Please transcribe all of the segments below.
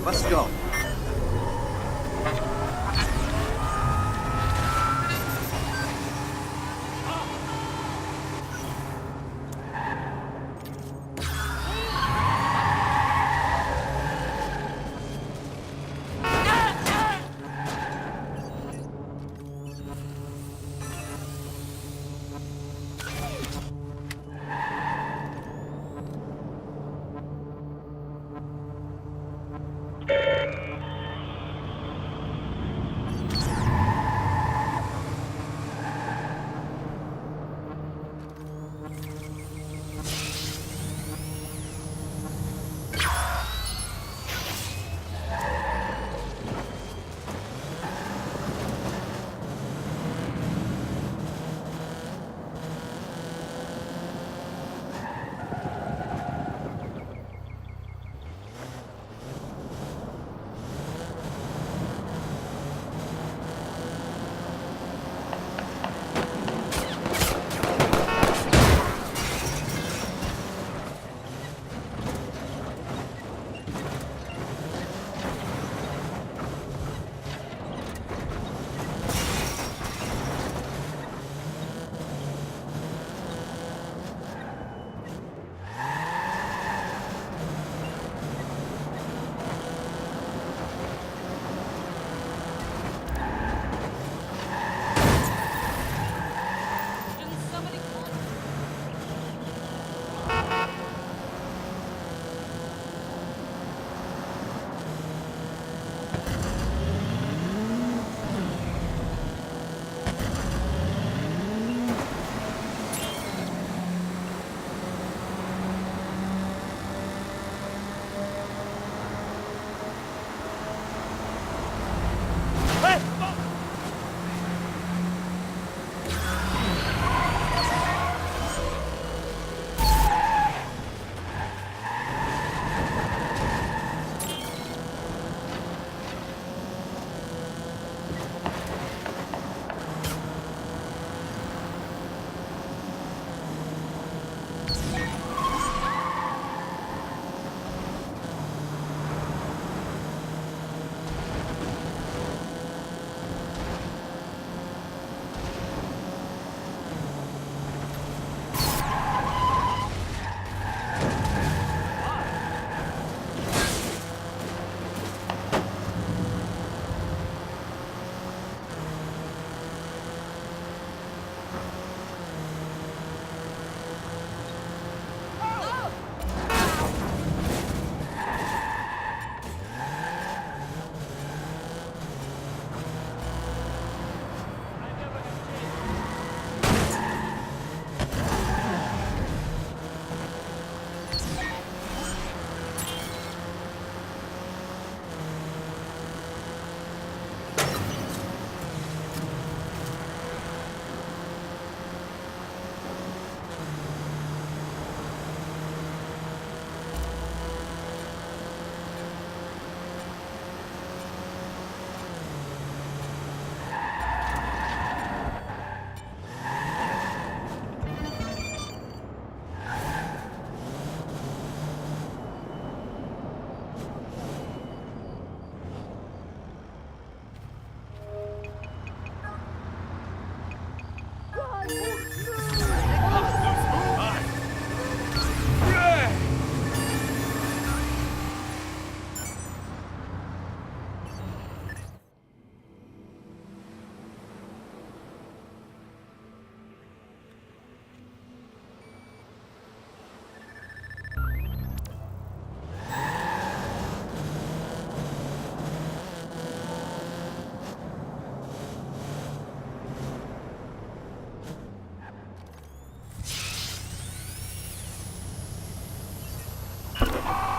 Let's go.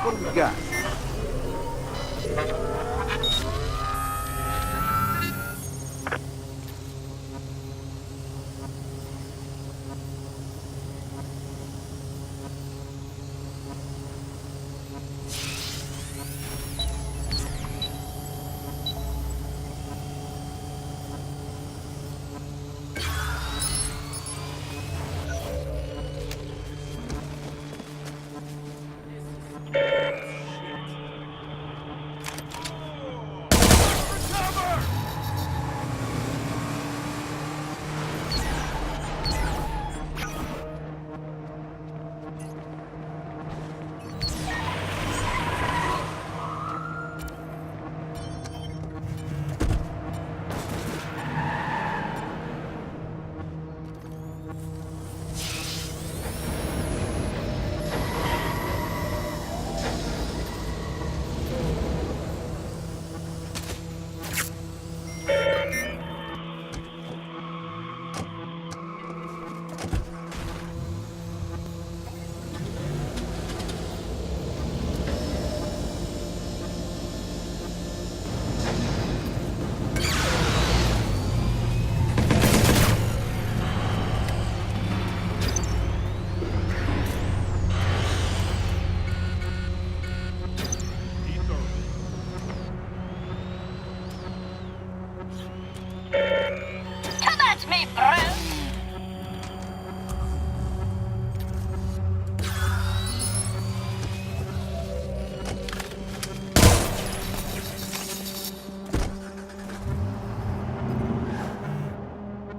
What do we got?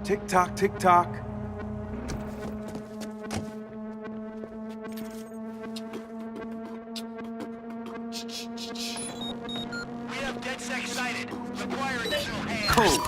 Tick tock, tick tock. We have DedSec sighted. Require additional hands. Cool.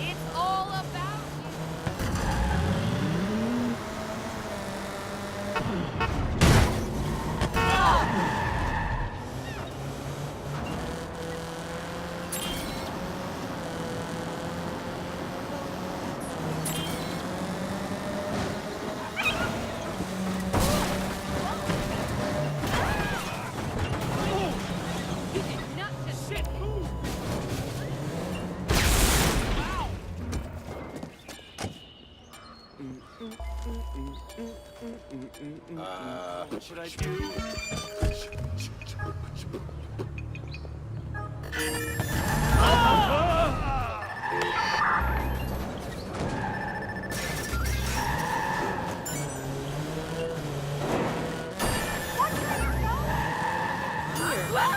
It's all about you. You did not just shit. What should I do? Here we go. Hello?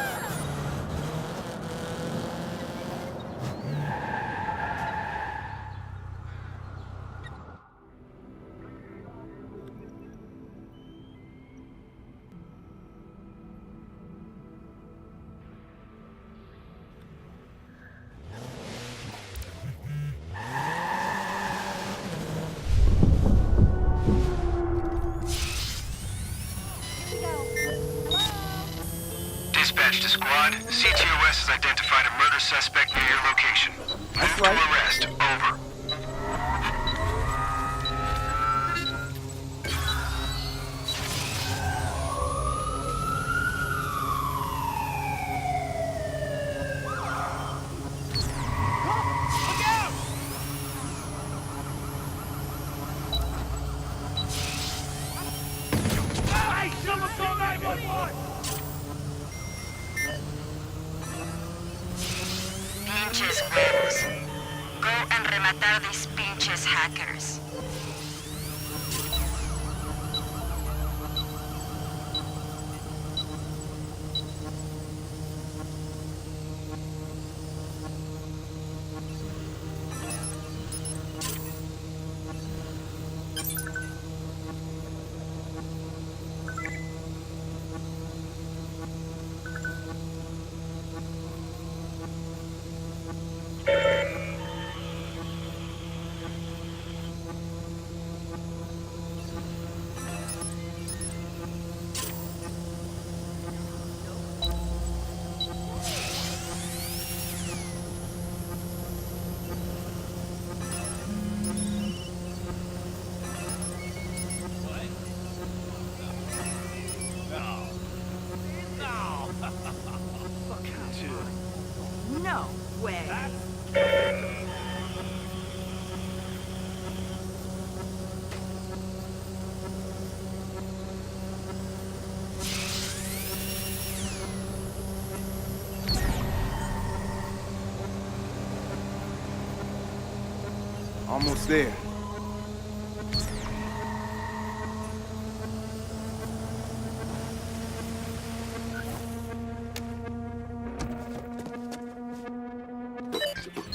Dispatch to squad. CTOS has identified a murder suspect near your location. That's Move right. to arrest. Over. Hey, someone call 911! Pinches huevos. Go and rematar these pinches hackers. No way. Almost there.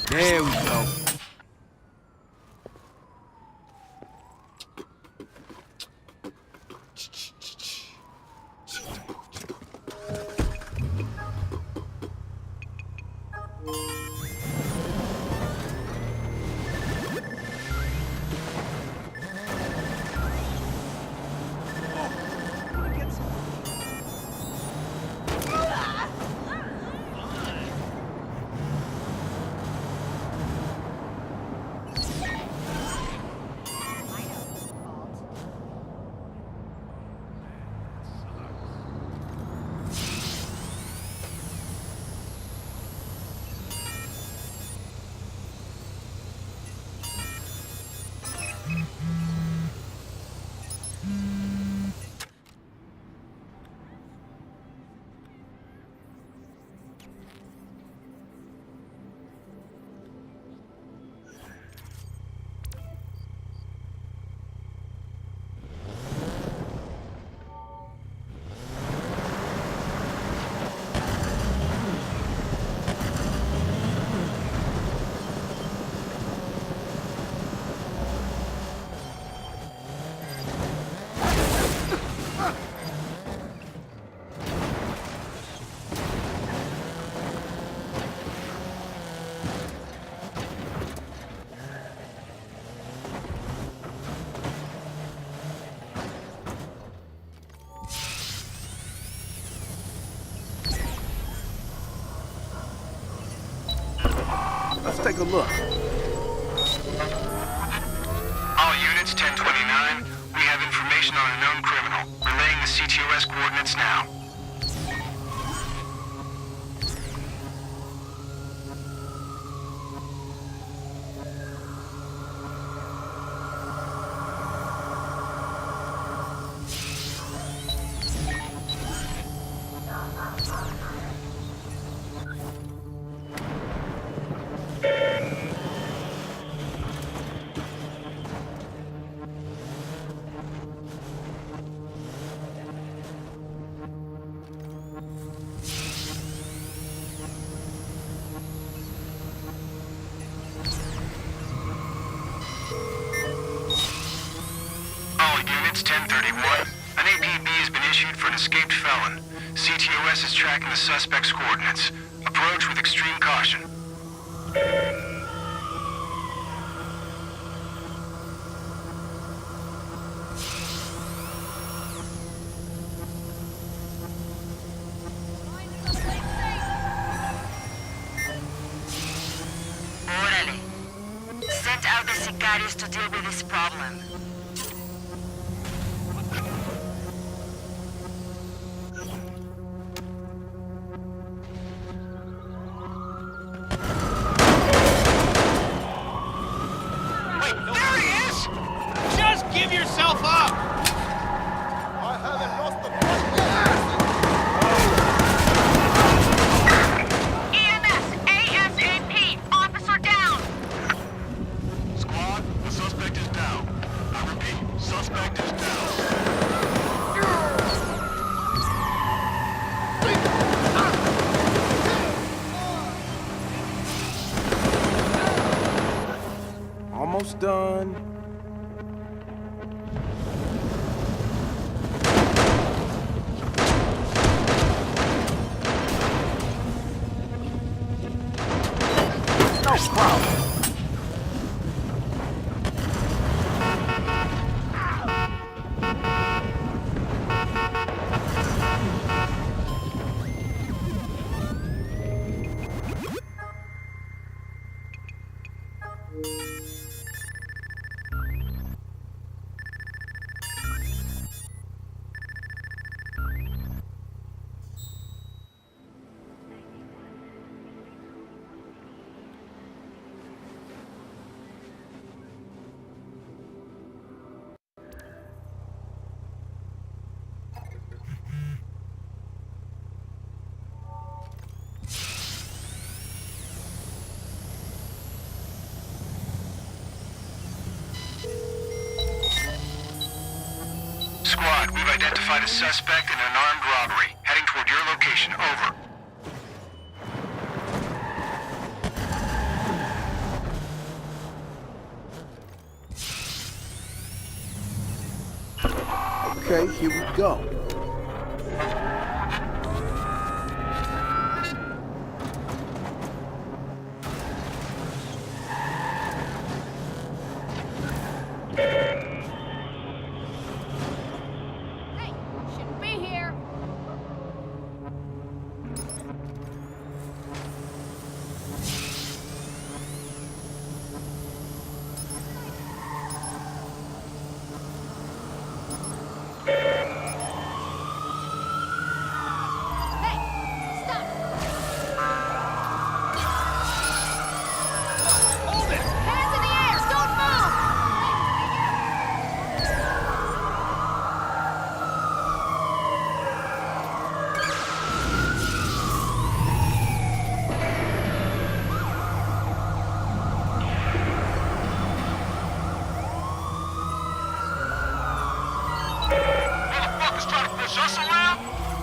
There we go. Let's take a look. All units, 1029. We have information on a known criminal. Relaying the CTOS coordinates now. All units, 1031. An APB has been issued for an escaped felon. CTOS is tracking the suspect's coordinates. Approach with extreme caution. Find someplace safe. Órale. Send out the sicarios to deal with this problem. Wait, there he is! Just give yourself up! I haven't lost the EMS, ASAP! Officer down! Squad, the suspect is down. I repeat, suspect is down. Almost done. No problem. identified a suspect in an armed robbery. Heading toward your location. Over. Okay, here we go. Hey, shouldn't be here. Hey, stop. Hold it! Hands in the air. Don't move. Motherfuckers trying to push us around?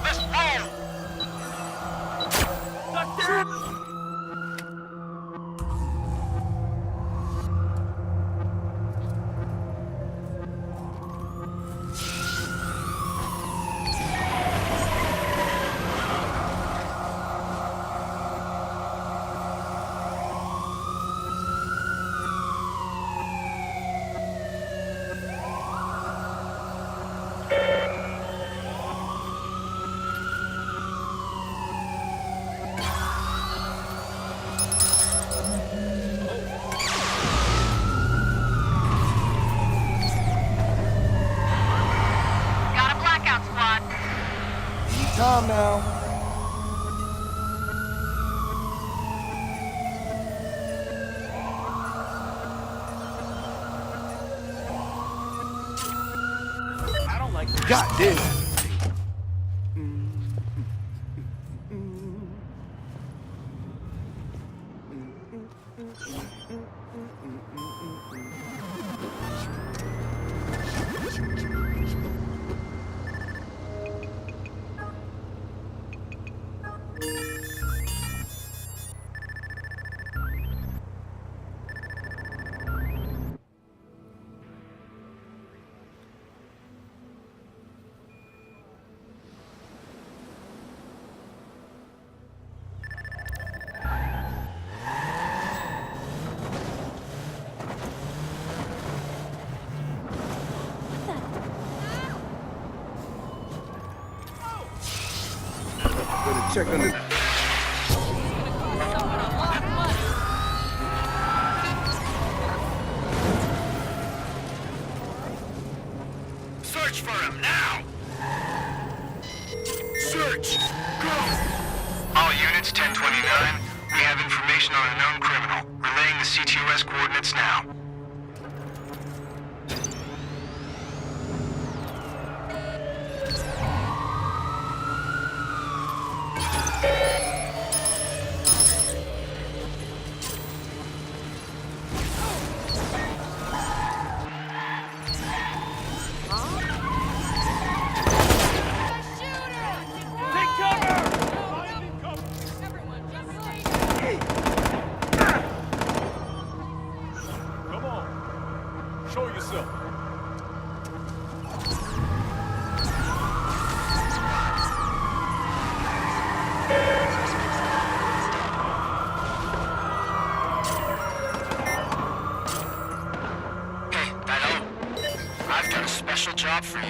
Let's roll! Got a blackout squad. Time now. I don't like this. Got this. Better check on this. Search for him now! Search! Go! All units, 1029. We have information on a known criminal. Relaying the CTOS coordinates now. Take cover! Everyone, just stay. Come on. Show yourself. Hey, Dino. I've got a special job for you.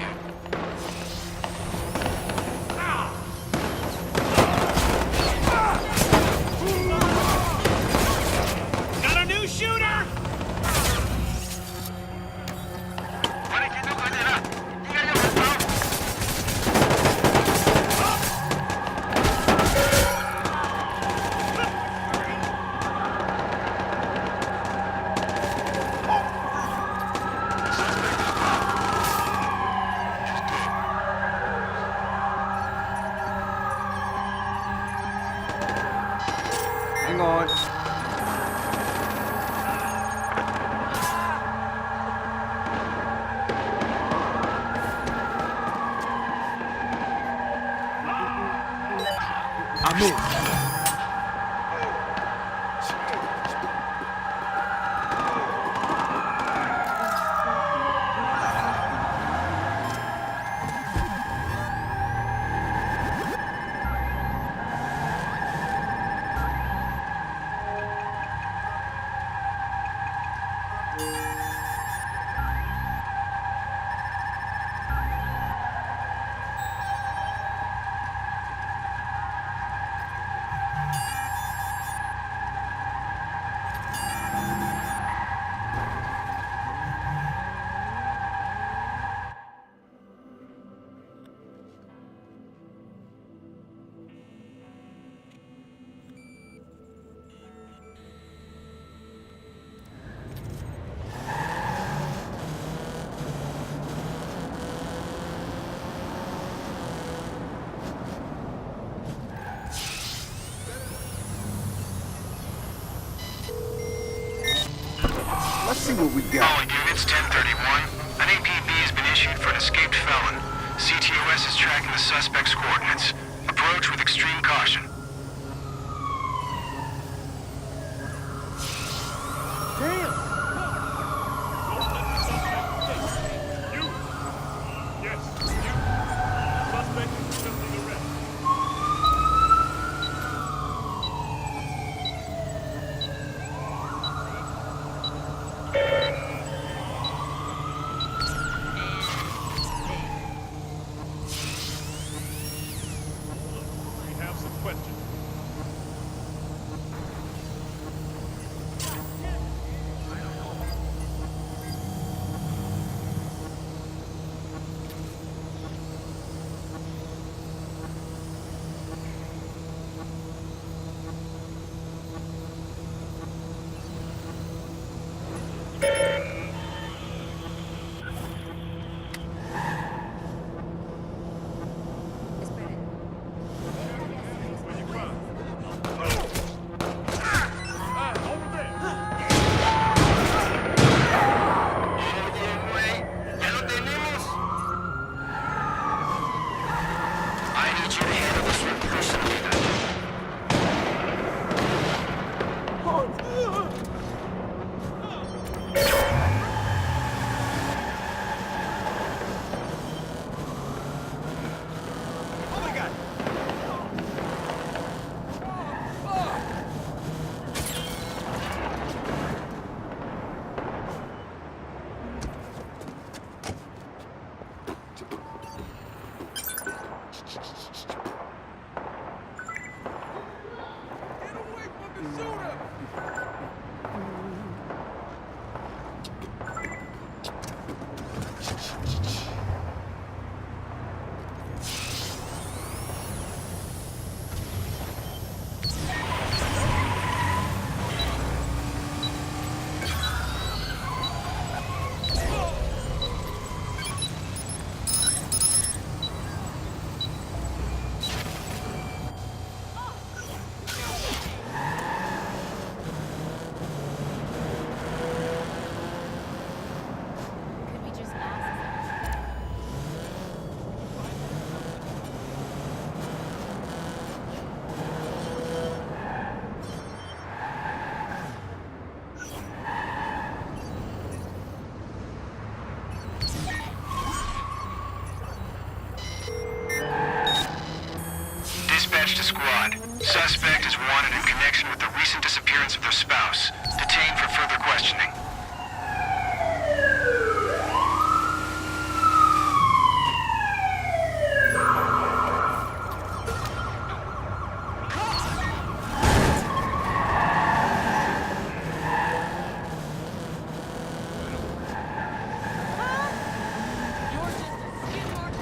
Got a new shooter! Hang on. Let's see what we got. All units, 1031. An APB has been issued for an escaped felon. CTOS is tracking the suspect's coordinates. Approach with extreme caution. Could we just ask? Dispatch to squad. Suspect is wanted in connection with the recent disappearance of their spouse. Detained for further questioning. You're just a skid mark.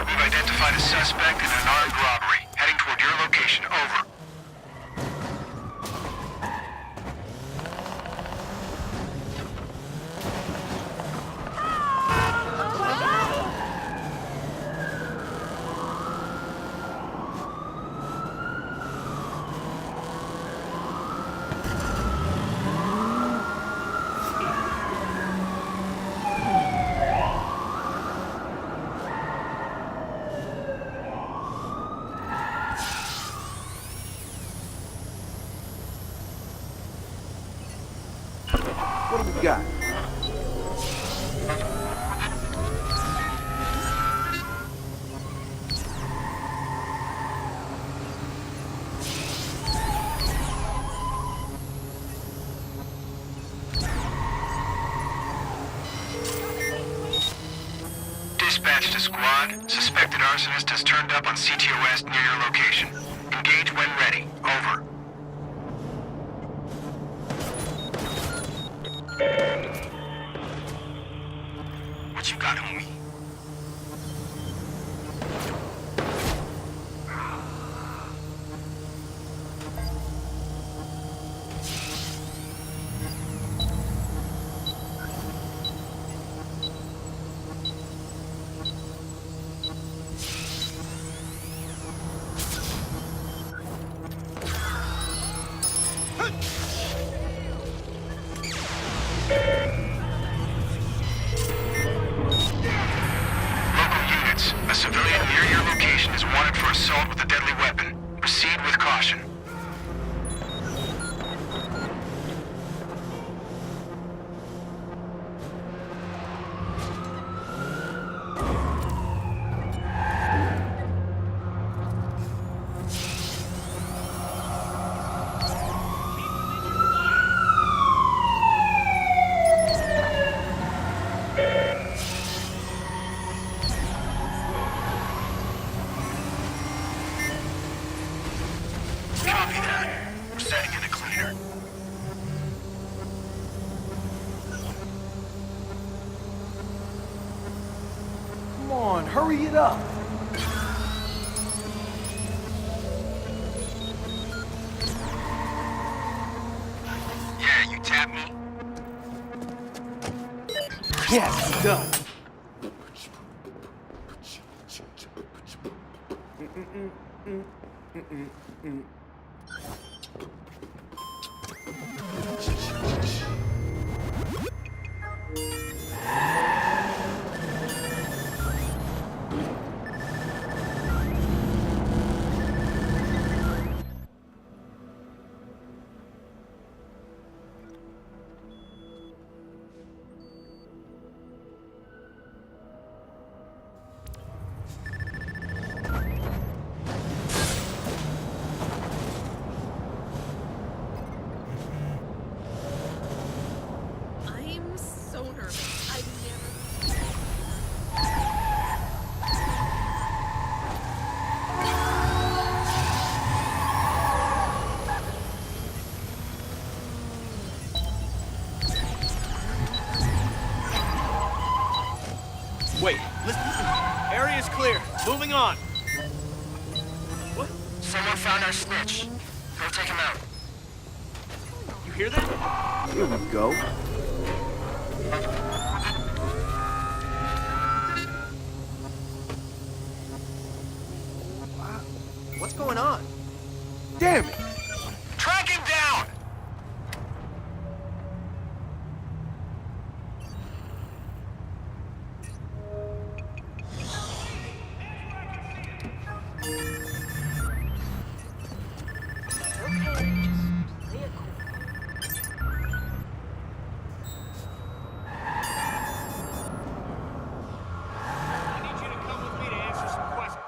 We've identified a suspect in an armed robbery, heading toward your location. Over. What do we got? Dispatch to squad. Suspected arsonist has turned up on CTOS near your location. Engage when ready. Over. What you got, homie? Local units, a civilian near your location is wanted for assault with a deadly weapon. Proceed with caution. Copy that. We're setting in a cleaner. Come on, hurry it up. Yeah, you tap me. Yes, done. I'm so nervous. I've never. Wait, listen. Area's clear. Moving on. What? Someone found our snitch. Go take him out. You hear that? Here we go. What's going on? Damn it. Track him down! I need you to come with me to answer some questions.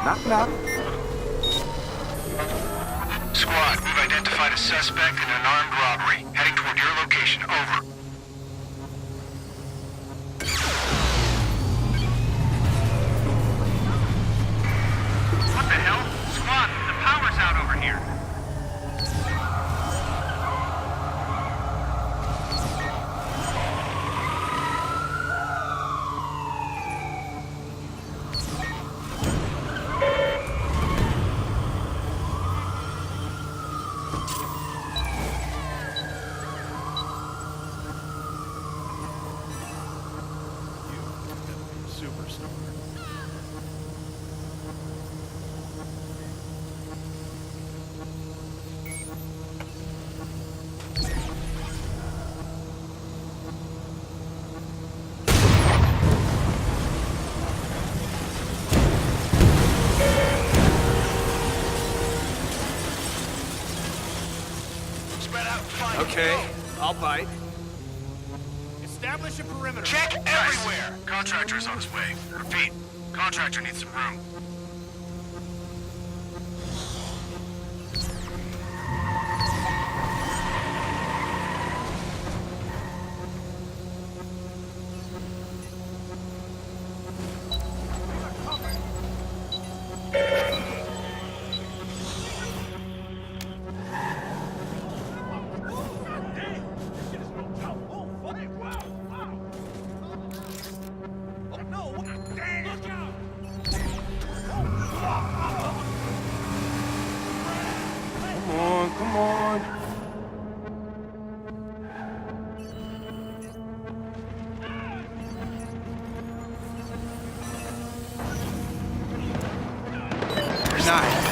Knock, knock. Squad, we've identified a suspect in an armed robbery. Heading toward your location. Over. What the hell? Squad, the power's out over here. Superstar. Spread out and find Okay, I'll bite. Establish a perimeter. Check everywhere! Contractor's on his way. Repeat, contractor needs some room. Come on. Nice.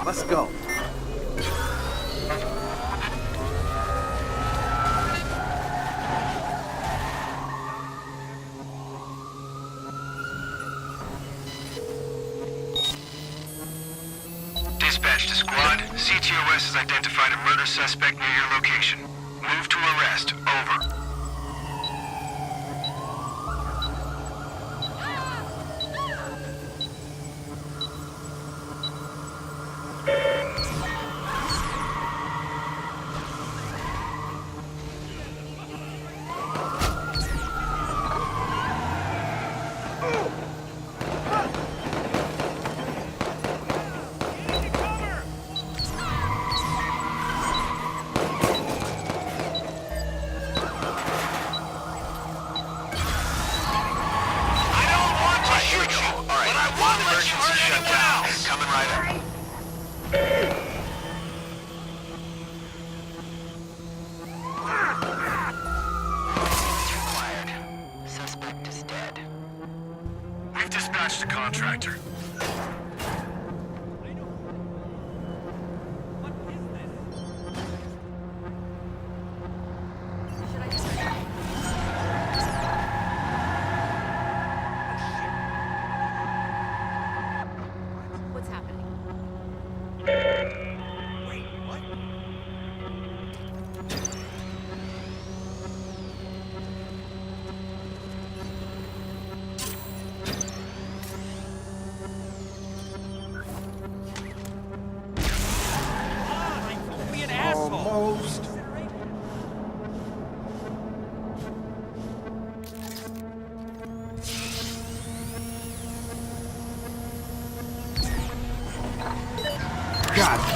Let's go. Dispatch to squad. CTOS has identified a murder suspect near your location. Move to arrest. Over. lost a contractor. What's happening? Don't be an asshole. Almost. Got it.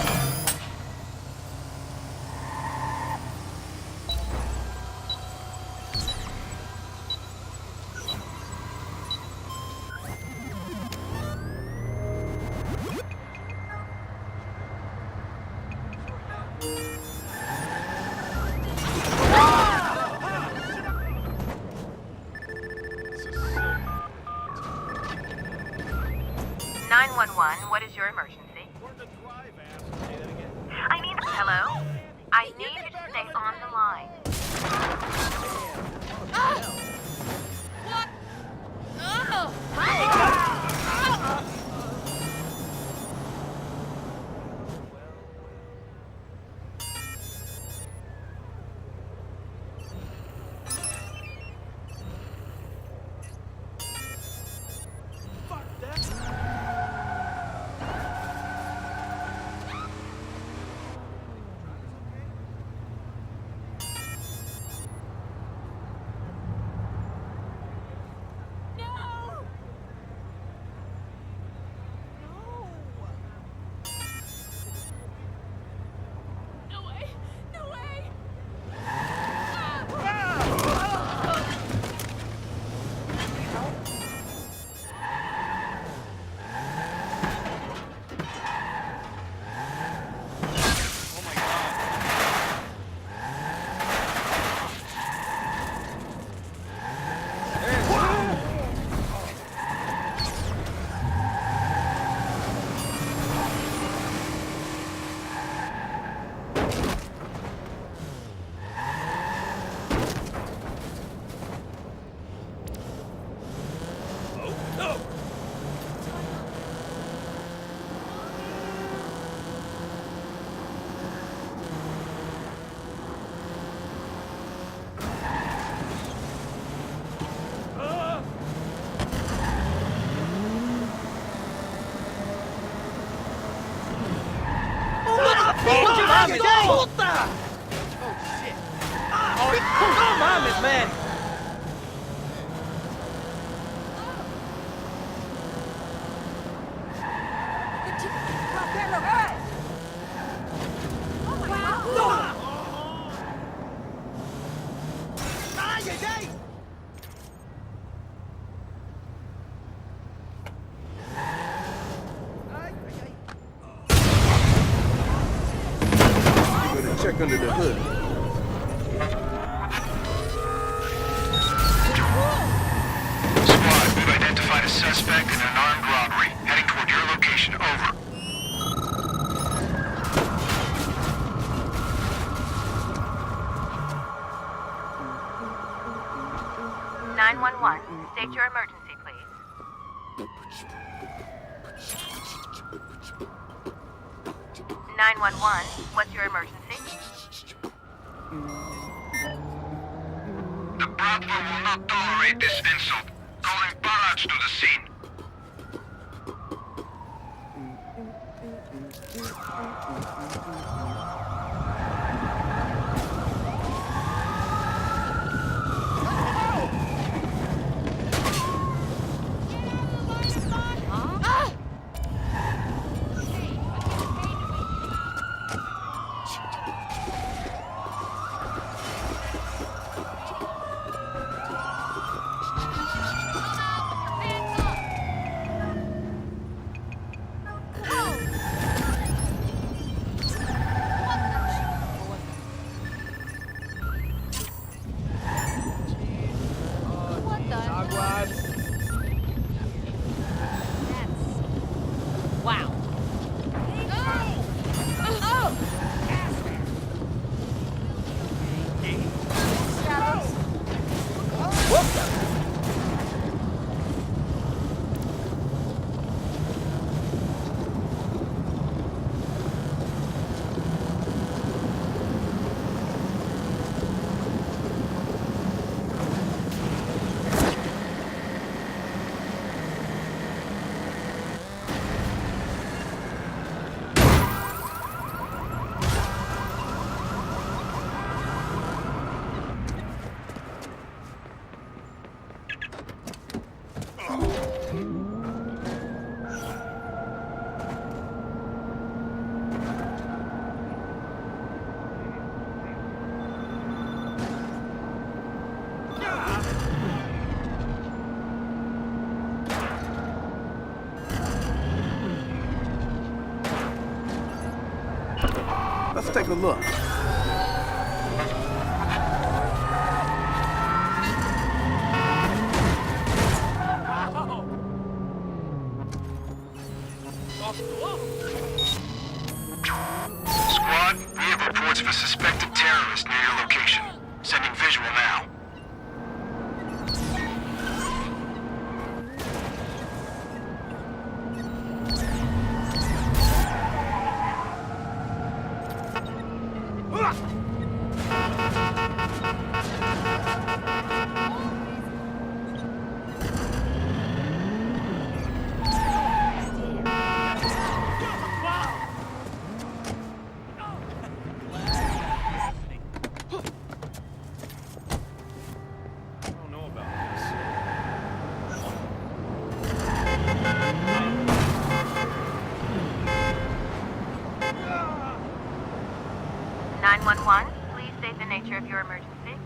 What is your emergency? I mean, hello? I need you to stay on the line. What? Oh! Puta! Oh shit! Oh, no mames, man! Check under the hood. Squad, we've identified a suspect in an armed robbery. Heading toward your location. Over. State your emergency, please. 911, what's your emergency? The Bravo will not tolerate this insult. Calling Ballards to the scene. take a look. Squad, we have reports of a suspected terrorist near your location. Sending visual now. I don't know about this. 911, please state the nature of your emergency.